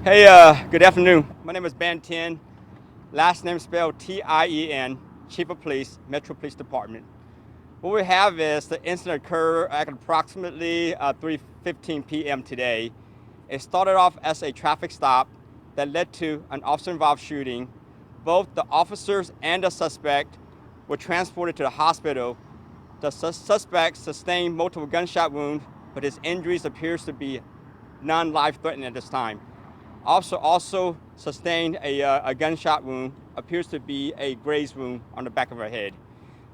Hey, good afternoon. My name is Ben Tien. Last name spelled Tien, Chief of Police, Metro Police Department. What we have is the incident occurred at approximately 3:15 p.m. today. It started off as a traffic stop that led to an officer-involved shooting. Both the officers and the suspect were transported to the hospital. The suspect sustained multiple gunshot wounds, but his injuries appears to be non-life-threatening at this time. Officer also sustained a gunshot wound, appears to be a grazed wound on the back of her head.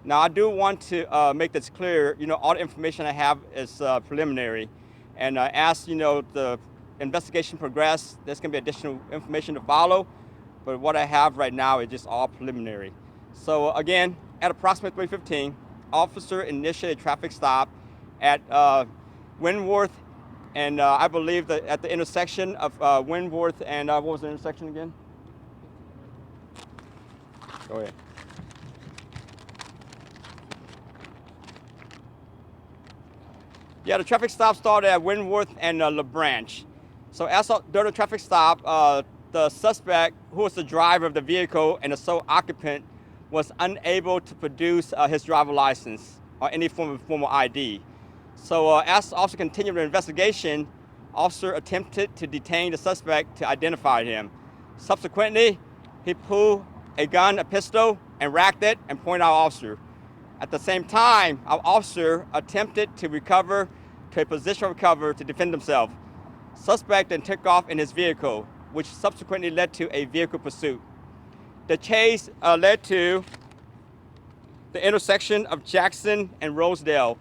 Now, I do want to make this clear. All the information I have is preliminary, and as the investigation progresses, there's going to be additional information to follow. But what I have right now is just all preliminary. So again, at approximately 3:15, officer initiated a traffic stop at Windworth, and I believe that at the intersection of Windworth and what was the intersection again? Go ahead. Yeah, the traffic stop started at Windworth and LaBranch. So during the traffic stop, the suspect, who was the driver of the vehicle and the sole occupant, was unable to produce his driver license or any form of formal ID. So as the officer continued the investigation, officer attempted to detain the suspect to identify him. Subsequently, he pulled a gun, a pistol, and racked it and pointed at our officer. At the same time, our officer attempted to recover to a position of cover to defend himself. Suspect then took off in his vehicle, which subsequently led to a vehicle pursuit. The chase led to the intersection of Jackson and Rosedale.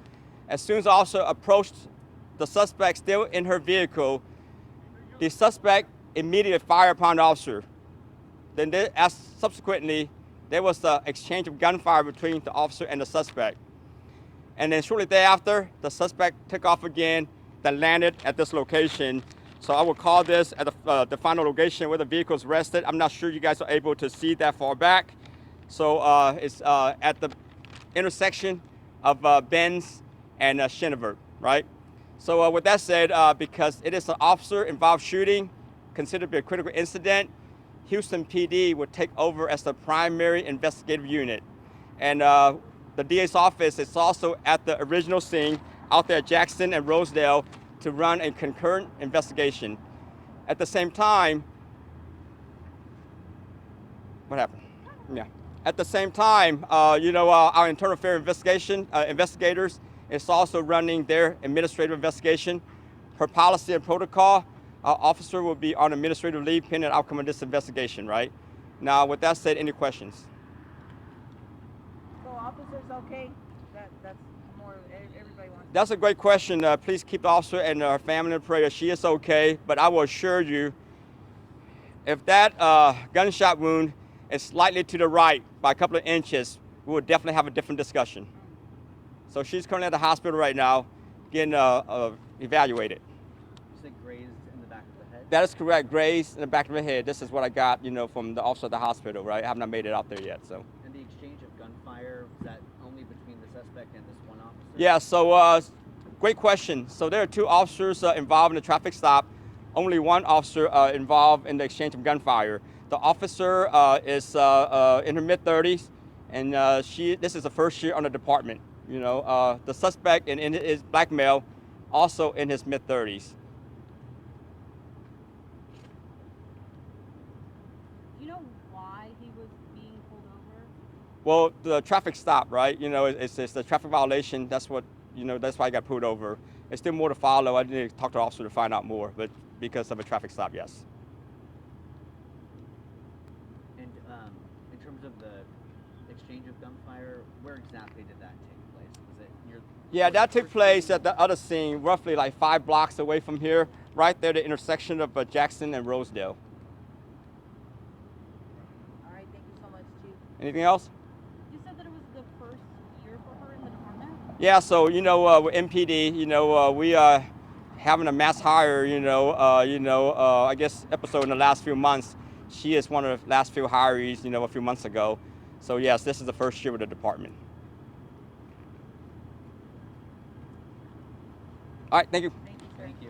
As soon as the officer approached the suspect still in her vehicle, the suspect immediately fired upon the officer. Then subsequently, there was the exchange of gunfire between the officer and the suspect. And then shortly thereafter, the suspect took off again, that landed at this location. So I will call this at the final location where the vehicle is rested. I'm not sure you guys are able to see that far back. So it's at the intersection of Benz and Shinnever, right? So with that said, because it is an officer-involved shooting, considered to be a critical incident, Houston PD would take over as the primary investigative unit. And the DA's office is also at the original scene out there at Jackson and Rosedale to run a concurrent investigation. At the same time, what happened? Yeah. At the same time, our internal affairs investigators is also running their administrative investigation. Per policy and protocol, our officer will be on administrative leave pending the outcome of this investigation, right? Now, with that said, any questions? So officers okay? That's more everybody wants. That's a great question. Please keep the officer and her family in prayer. She is okay, but I will assure you, if that gunshot wound is slightly to the right by a couple of inches, we will definitely have a different discussion. So she's currently at the hospital right now, getting evaluated. You said grazed in the back of the head? That is correct. Grazed in the back of the head. This is what I got, from the officer at the hospital, right? I have not made it out there yet, so. And the exchange of gunfire, was that only between the suspect and this one officer? Yeah, so great question. So there are two officers involved in the traffic stop. Only one officer involved in the exchange of gunfire. The officer is in her mid-30s, and this is the first year on the department. The suspect is black male, also in his mid-30s. Do you know why he was being pulled over? Well, the traffic stop, right? It's a traffic violation. That's what, that's why I got pulled over. There's still more to follow. I need to talk to the officer to find out more, but because of a traffic stop, yes. And in terms of the exchange of gunfire, where exactly did that take place? Was it near? Yeah, that took place at the other scene, roughly like 5 blocks away from here, right there, the intersection of Jackson and Rosedale. All right, thank you so much, Chief. Anything else? You said that it was the first year for her in the department? Yeah, so with MPD, we are having a mass hire. I guess episode in the last few months. She is one of the last few hirees, a few months ago. So yes, this is the first year with the department. All right, thank you. Thank you, sir. Thank you.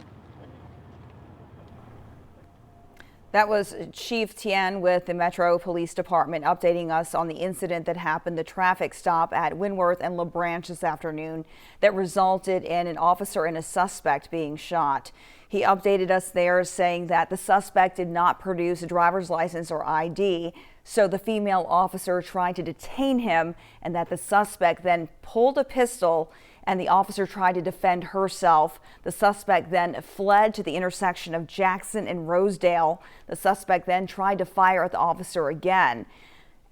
That was Chief Tien with the Metro Police Department updating us on the incident that happened, the traffic stop at Windworth and LaBranch this afternoon that resulted in an officer and a suspect being shot. He updated us there saying that the suspect did not produce a driver's license or ID, so the female officer tried to detain him and that the suspect then pulled a pistol and the officer tried to defend herself. The suspect then fled to the intersection of Jackson and Rosedale. The suspect then tried to fire at the officer again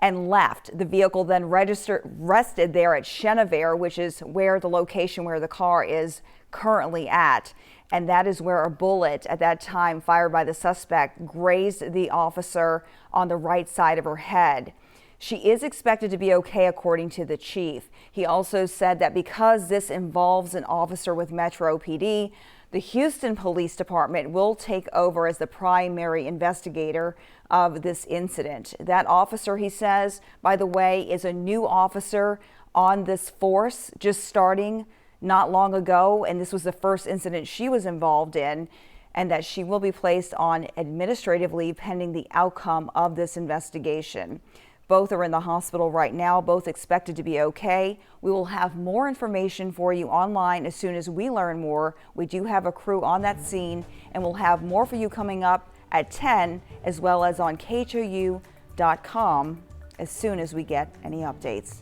and left. The vehicle then rested there at Chenevert, which is where the location where the car is currently at. And that is where a bullet at that time fired by the suspect grazed the officer on the right side of her head. She is expected to be okay, according to the chief. He also said that because this involves an officer with Metro PD, the Houston Police Department will take over as the primary investigator of this incident. That officer, he says, by the way, is a new officer on this force, just starting not long ago, and this was the first incident she was involved in, and that she will be placed on administrative leave pending the outcome of this investigation. Both are in the hospital right now, both expected to be okay. We will have more information for you online as soon as we learn more. We do have a crew on that scene, and we'll have more for you coming up at 10, as well as on KHOU.com as soon as we get any updates.